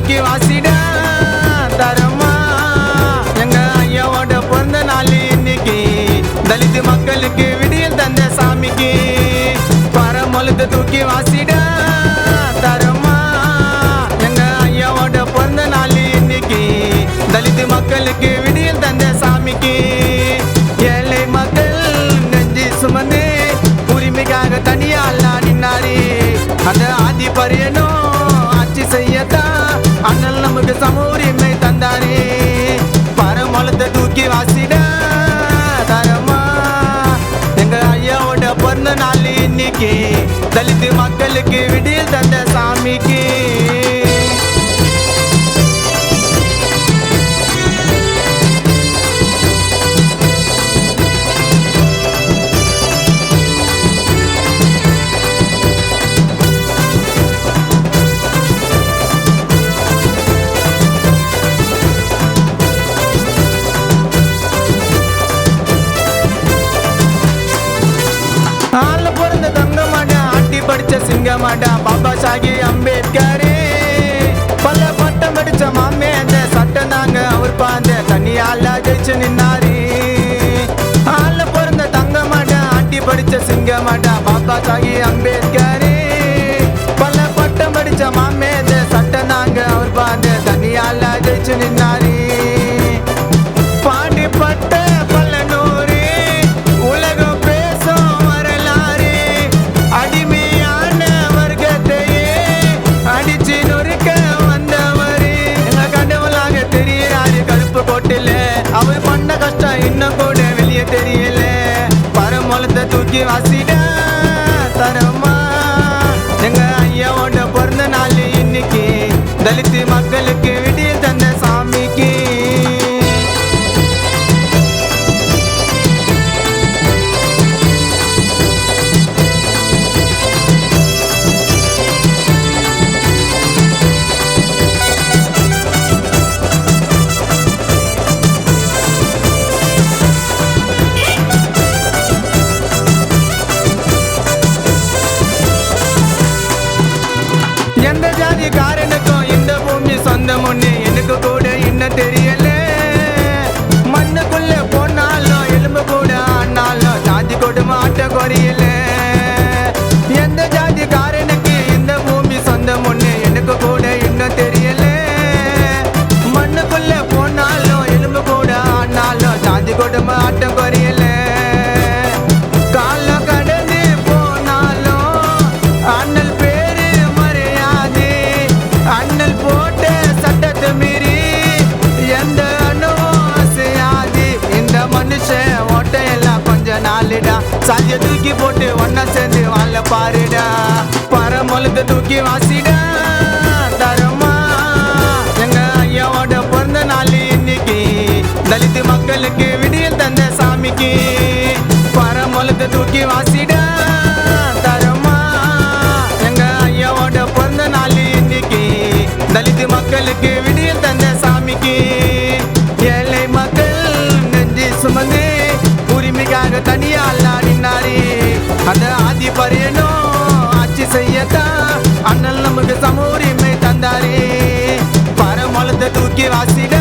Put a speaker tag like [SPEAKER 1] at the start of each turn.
[SPEAKER 1] தூக்கி வாசிட தரமா எங்க ஐயாவோட பிறந்த நாள் இன்னைக்கு தலித் மக்களுக்கு விடியல் தந்த சாமிக்கு பரமொழுத தூக்கி வாசிட தரமா எங்க ஐயாவோட பிறந்த நாள் இன்னைக்கு தலித் மக்களுக்கு விடியல் தந்த சாமிக்கு ஏழை மக்கள் நெஞ்சு சுமந்து உரிமைக்காக தனியால் நின்னாரி அந்த ஆதி பரியனும் ஆட்சி செய்யத்தான் அண்ணல் நமக்கு சம உரிமை தந்தாரே பரமொழுத தூக்கி வாசிட தரமா எங்க ஐயாவோட பிறந்த நாள் இன்னைக்கு தலித் மக்களுக்கு விடியல் தந்த சாமிக்கு ஆள பிறந்த தங்க மாட்டா ஆட்டி படிச்ச சிங்க மாட்டா பாபா சாஹிப் அம்பேத்கர் பல பட்டம் படிச்ச மாமே அந்த சட்டம் தாங்க அவர் பாந்த தனியால ஜெயிச்சு நின்னாரு ஆள பிறந்த தங்க மாட்டா ஆட்டி படிச்ச சிங்க மாட்டா பாபா சாஹிப் அம்பேத்கர் பல பட்டம் படிச்ச மாமே அந்த சட்டம் தாங்க அவர் பாந்த தனியால ஜெயிச்சு நின்னாரு பாண்டிப்பட்ட பல நூறு உலகம் பேசும் வரலாறு அடிமையான வர்க்கத்தையே அடிச்சு நொறுக்க வந்தவர் எங்க கடவுளாக தெரியாரு கருப்பு கோட்டில அவர் பண்ண கஷ்டம் இன்னும் கூட வெளியே தெரியல பரமொழுத தூக்கி வாசிட தரமா எங்க ஐயாவோட பிறந்த நாள் இன்னைக்கு தலித் மக்களுக்கு விடியல் தந்த சாமிக்கு எந்த ஜாதிக்காரனுக்கும் இந்த பூமி சொந்தமுன்னு எனக்கு கூட இன்னும் தெரியல மண்ணுக்குள்ள போனாலும் எலும்பு கூட ஆனாலும் ஜாதி கொடுமை ஆட்ட குறையல எந்த ஜாதிக்காரனுக்கு இந்த பூமி சொந்தமுன்னு எனக்கு கூட இன்னும் தெரியல மண்ணுக்குள்ள போனாலும் எலும்பு கூட ஆனாலும் ஜாதி கொடுமை ஆட்ட குறையல காலம் கடந்து போனாலும் அண்ணல் அண்ணல் போட்ட சட்டத்தை மீறி எந்த அணுவும் அசையாது இந்த மனுஷன் ஓட்டையெல்லாம் கொஞ்ச நாளுடா சாதிய தூக்கி போட்டு ஒன்னா சேர்ந்து வாழ பாருடா பரமொழுத தூக்கி வாசிட தரமா எங்க ஐயாவோட பிறந்த நாள் இன்னைக்கு தலித் மக்களுக்கு விடியல் தந்த சாமிக்கு பரமொழுத தூக்கி வாசிட தரமா எங்க ஐயாவோட பிறந்த நாள் இன்னைக்கு தலித் மக்களுக்கு விடியல் தந்த சாமிக்கு ஏழை மக்கள் நெஞ்சு சுமந்து உரிமைக்காக தனியால் நின்னாரி அந்த ஆதி பரியனும் ஆட்சி செய்யத்தான் அண்ணல் நமக்கு சம உரிமை தந்தாரே பரமொழுத தூக்கி வாசிட